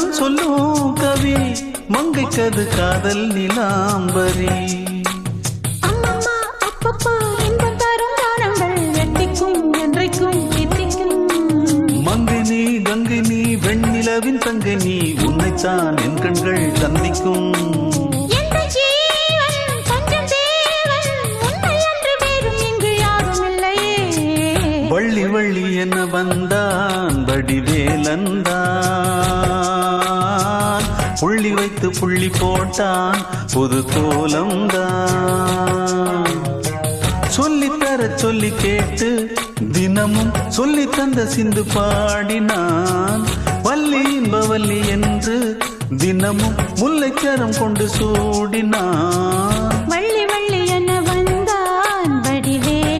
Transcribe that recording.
மன்னவன் சொல்லும் கவி மங்கைக்கது காதல் நிலாம்பரி. அம்மம்மா அப்பப்பா இன்பம் தரும் கானங்கள் எட்டிக்கும் என்றைக்கும் எட்டிக்கும். மங்கினி கங்கினி வெண்ணிலவின் தங்கினி உன்னைத்தான் என் கண்கள் சந்திக்கும். வள்ளி வள்ளி என்ன வந்தான் வடிவேலந்தான், புள்ளி வைத்து புள்ளி போட்டான் புது கோலம்தான். சொல்லித்தர சொல்லி கேட்டு தினமும் சொல்லி தந்த சிந்து பாடினான். வள்ளி இன்பவல்லி என்று தினமும் முல்லைச்சரம் கொண்டு சூடினான்.